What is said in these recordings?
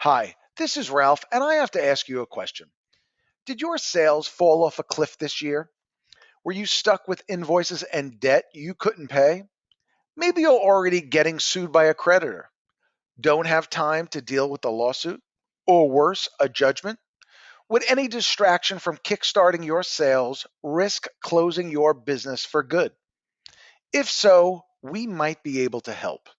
Hi, this is Ralph, and I have to ask you a question. Did your sales fall off a cliff this year? Were you stuck with invoices and debt you couldn't pay? Maybe you're already getting sued by a creditor. Don't have time to deal with the lawsuit? Or worse, a judgment? Would any distraction from kickstarting your sales risk closing your business for good? If so, we might be able to help.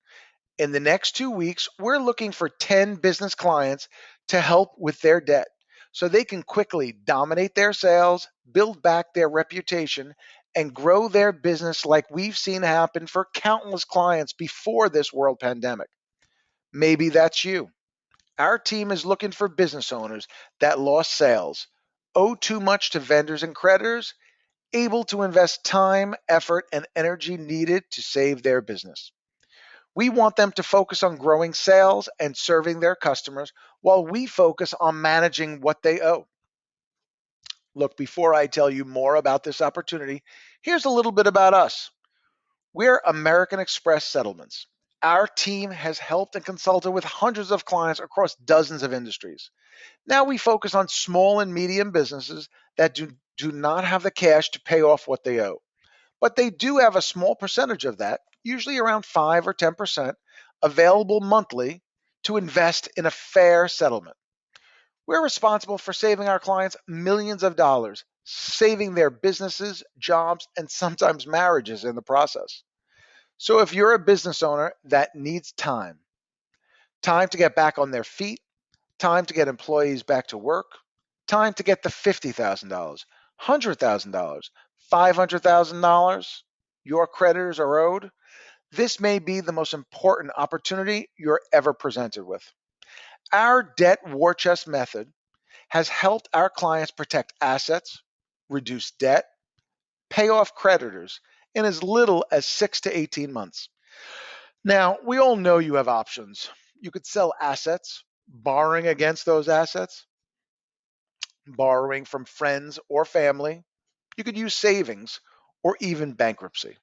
In the next 2 weeks, we're looking for 10 business clients to help with their debt so they can quickly dominate their sales, build back their reputation, and grow their business like we've seen happen for countless clients before this world pandemic. Maybe that's you. Our team is looking for business owners that lost sales, owe too much to vendors and creditors, able to invest time, effort, and energy needed to save their business. We want them to focus on growing sales and serving their customers while we focus on managing what they owe. Look, before I tell you more about this opportunity, here's a little bit about us. We're American Express Settlements. Our team has helped and consulted with hundreds of clients across dozens of industries. Now we focus on small and medium businesses that do not have the cash to pay off what they owe. But they do have a small percentage of that, usually around 5 or 10%, available monthly to invest in a fair settlement. We're responsible for saving our clients millions of dollars, saving their businesses, jobs, and sometimes marriages in the process. So if you're a business owner that needs time to get back on their feet, time to get employees back to work, time to get the $50,000, $100,000, $500,000 your creditors are owed, this may be the most important opportunity you're ever presented with. Our debt war chest method has helped our clients protect assets, reduce debt, pay off creditors in as little as 6 to 18 months. Now, we all know you have options. You could sell assets, borrowing against those assets, borrowing from friends or family. You could use savings or even bankruptcy.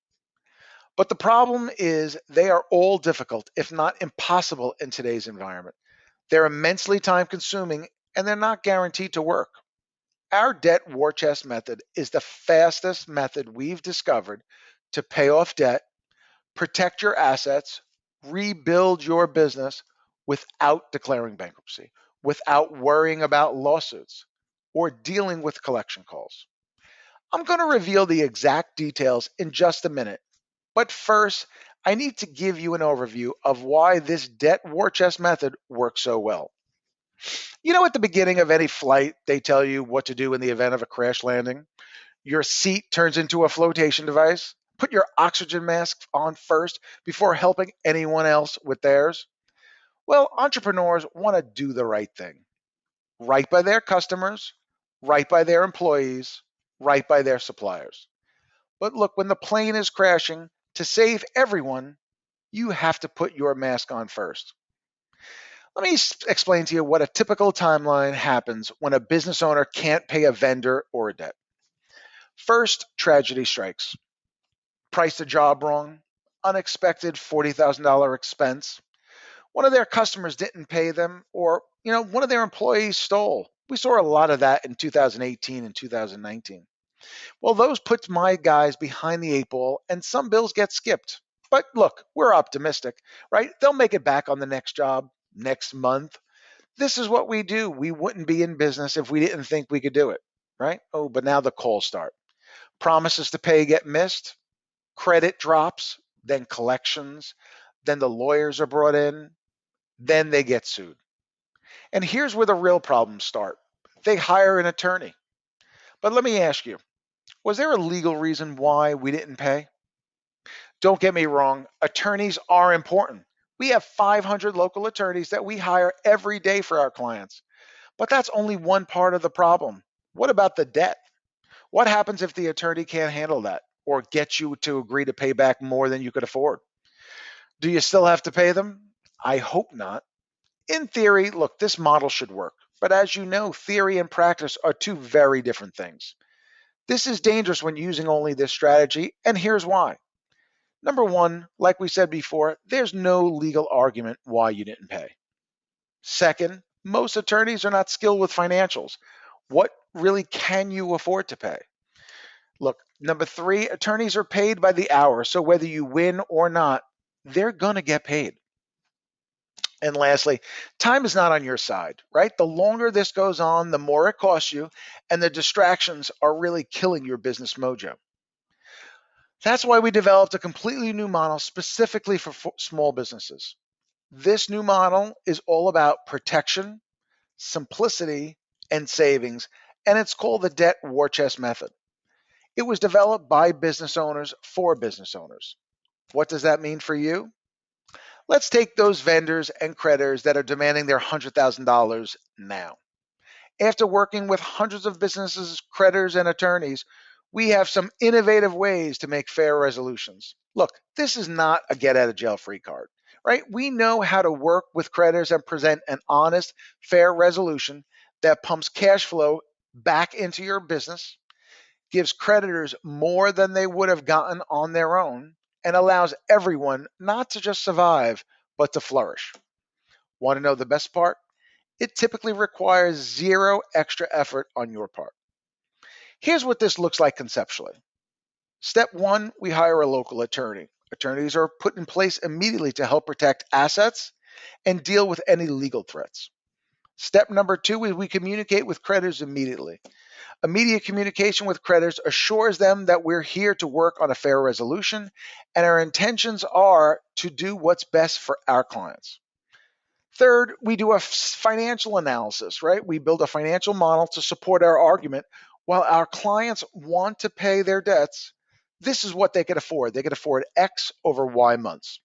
But the problem is they are all difficult, if not impossible, in today's environment. They're immensely time consuming and they're not guaranteed to work. Our debt war chest method is the fastest method we've discovered to pay off debt, protect your assets, rebuild your business without declaring bankruptcy, without worrying about lawsuits or dealing with collection calls. I'm going to reveal the exact details in just a minute. But first, I need to give you an overview of why this debt war chest method works so well. You know, at the beginning of any flight, they tell you what to do in the event of a crash landing. Your seat turns into a flotation device. Put your oxygen mask on first before helping anyone else with theirs. Well, entrepreneurs want to do the right thing, right by their customers, right by their employees, right by their suppliers. But look, when the plane is crashing, to save everyone, you have to put your mask on first. Let me explain to you what a typical timeline happens when a business owner can't pay a vendor or a debt. First, tragedy strikes. Priced a job wrong, unexpected $40,000 expense. One of their customers didn't pay them, or one of their employees stole. We saw a lot of that in 2018 and 2019. Well, those puts my guys behind the eight ball, and some bills get skipped. But look, we're optimistic, right? They'll make it back on the next job, next month. This is what we do. We wouldn't be in business if we didn't think we could do it, right? Oh, but now the calls start. Promises to pay get missed, credit drops, then collections, then the lawyers are brought in, then they get sued. And here's where the real problems start. They hire an attorney. But let me ask you, was there a legal reason why we didn't pay? Don't get me wrong, attorneys are important. We have 500 local attorneys that we hire every day for our clients. But that's only one part of the problem. What about the debt? What happens if the attorney can't handle that or get you to agree to pay back more than you could afford? Do you still have to pay them? I hope not. In theory, look, this model should work. But as you know, theory and practice are two very different things. This is dangerous when using only this strategy, and here's why. Number one, like we said before, there's no legal argument why you didn't pay. Second, Most attorneys are not skilled with financials. What really can you afford to pay? Look, number three, attorneys are paid by the hour. So whether you win or not, they're going to get paid. And lastly, time is not on your side, right? The longer this goes on, the more it costs you, and the distractions are really killing your business mojo. That's why we developed a completely new model specifically for small businesses. This new model is all about protection, simplicity, and savings, and it's called the debt war chest method. It was developed by business owners for business owners. What does that mean for you? Let's take those vendors and creditors that are demanding their $100,000 now. After working with hundreds of businesses, creditors, and attorneys, we have some innovative ways to make fair resolutions. Look, this is not a get out of jail free card, right? We know how to work with creditors and present an honest, fair resolution that pumps cash flow back into your business, gives creditors more than they would have gotten on their own, and allows everyone not to just survive, but to flourish. Want to know the best part? It typically requires zero extra effort on your part. Here's what this looks like conceptually. Step one, we hire a local attorney. Attorneys are put in place immediately to help protect assets and deal with any legal threats. Step number two is we communicate with creditors immediately. Immediate communication with creditors assures them that we're here to work on a fair resolution and our intentions are to do what's best for our clients. Third, we do a financial analysis, right? We build a financial model to support our argument. While our clients want to pay their debts, this is what they could afford. They could afford X over Y months,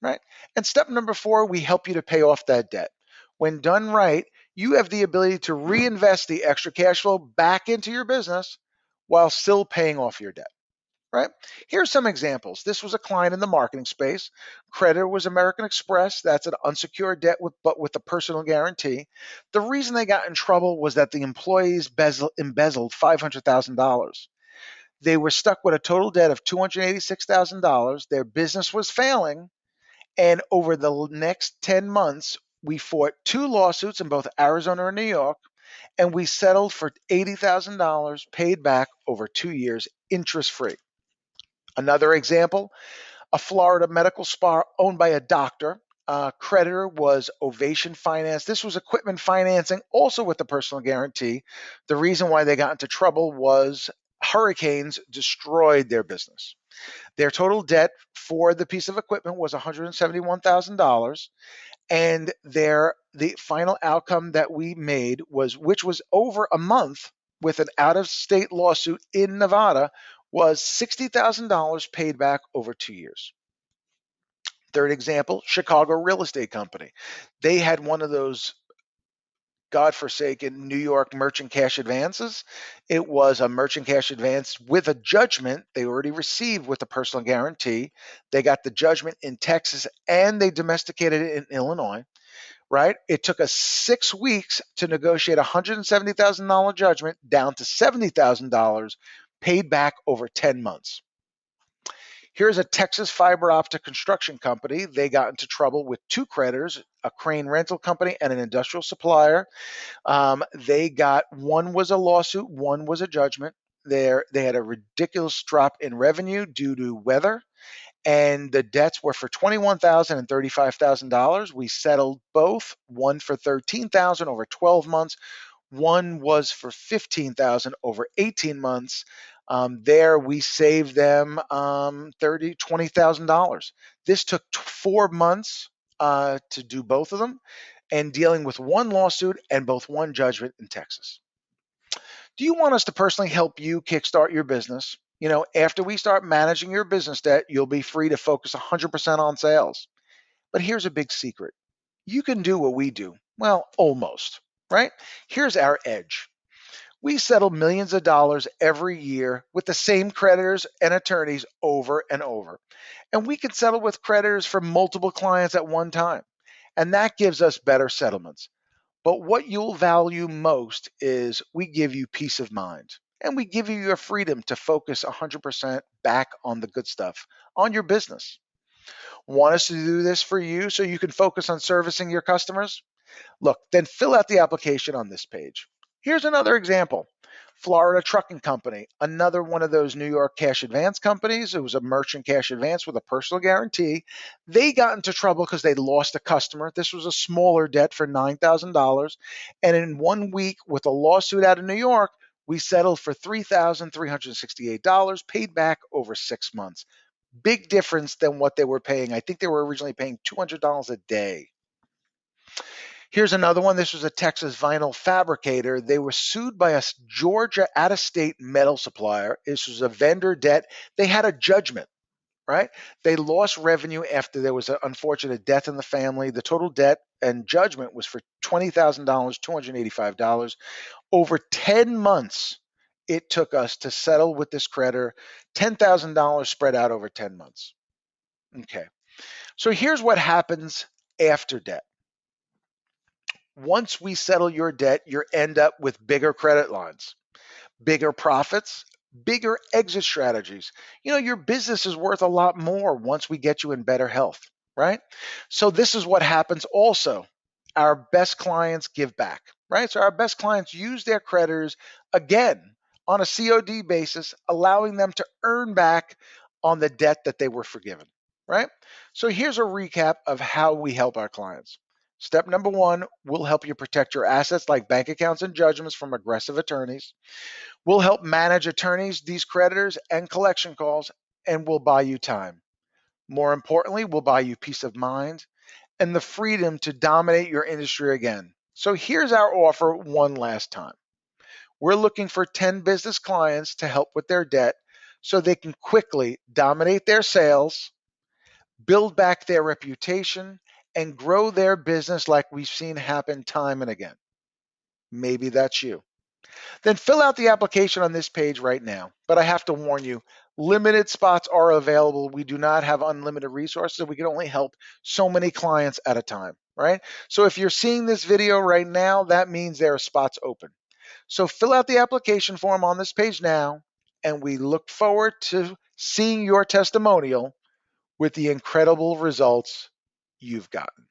right? And step number four, we help you to pay off that debt. When done right, you have the ability to reinvest the extra cash flow back into your business while still paying off your debt. Right? Here's some examples. This was a client in the marketing space. Creditor was American Express. That's an unsecured debt but with a personal guarantee. The reason they got in trouble was that the employees embezzled $500,000. They were stuck with a total debt of $286,000. Their business was failing. And over the next 10 months, we fought two lawsuits in both Arizona and New York, and we settled for $80,000 paid back over 2 years, interest free. Another example, a Florida medical spa owned by a doctor. Creditor was Ovation Finance. This was equipment financing, also with the personal guarantee. The reason why they got into trouble was hurricanes destroyed their business. Their total debt for the piece of equipment was $171,000, and the final outcome that we made was, which was over a month with an out-of-state lawsuit in Nevada, was $60,000 paid back over 2 years. Third example, Chicago Real Estate Company. They had one of those godforsaken New York merchant cash advances. It was a merchant cash advance with a judgment they already received with a personal guarantee. They got the judgment in Texas and they domesticated it in Illinois, right? It took us 6 weeks to negotiate a $170,000 judgment down to $70,000 paid back over 10 months. Here's a Texas fiber optic construction company. They got into trouble with two creditors, a crane rental company and an industrial supplier. They got, one was a lawsuit, one was a judgment. They had a ridiculous drop in revenue due to weather, and the debts were for $21,000 and $35,000. We settled both, one for $13,000 over 12 months, one was for $15,000 over 18 months. There we saved them $20,000. This took 4 months to do both of them, and dealing with one lawsuit and both one judgment in Texas. Do you want us to personally help you kickstart your business? You know, after we start managing your business debt, you'll be free to focus 100% on sales. But here's a big secret. You can do what we do. Well, almost, right? Here's our edge. We settle millions of dollars every year with the same creditors and attorneys over and over. And we can settle with creditors for multiple clients at one time. And that gives us better settlements. But what you'll value most is we give you peace of mind. And we give you your freedom to focus 100% back on the good stuff, on your business. Want us to do this for you so you can focus on servicing your customers? Look, then fill out the application on this page. Here's another example. Florida Trucking Company, another one of those New York cash advance companies. It was a merchant cash advance with a personal guarantee. They got into trouble because they lost a customer. This was a smaller debt for $9,000. And in 1 week, with a lawsuit out of New York, we settled for $3,368, paid back over 6 months. Big difference than what they were paying. I think they were originally paying $200 a day. Here's another one. This was a Texas vinyl fabricator. They were sued by a Georgia out-of-state metal supplier. This was a vendor debt. They had a judgment, right? They lost revenue after there was an unfortunate death in the family. The total debt and judgment was for $20,000, $285. Over 10 months, it took us to settle with this creditor, $10,000 spread out over 10 months. Okay. So here's what happens after debt. Once we settle your debt, you end up with bigger credit lines, bigger profits, bigger exit strategies. Your business is worth a lot more once we get you in better health, right? So this is what happens also. Our best clients give back, right? So our best clients use their creditors again on a COD basis, allowing them to earn back on the debt that they were forgiven, right? So here's a recap of how we help our clients. Step number one, we'll help you protect your assets like bank accounts and judgments from aggressive attorneys. We'll help manage attorneys, these creditors, and collection calls, and we'll buy you time. More importantly, we'll buy you peace of mind and the freedom to dominate your industry again. So here's our offer one last time. We're looking for 10 business clients to help with their debt so they can quickly dominate their sales, build back their reputation, and grow their business like we've seen happen time and again. Maybe that's you. Then fill out the application on this page right now. But I have to warn you, limited spots are available. We do not have unlimited resources. We can only help so many clients at a time, right? So if you're seeing this video right now, that means there are spots open. So fill out the application form on this page now, and we look forward to seeing your testimonial with the incredible results you've gotten.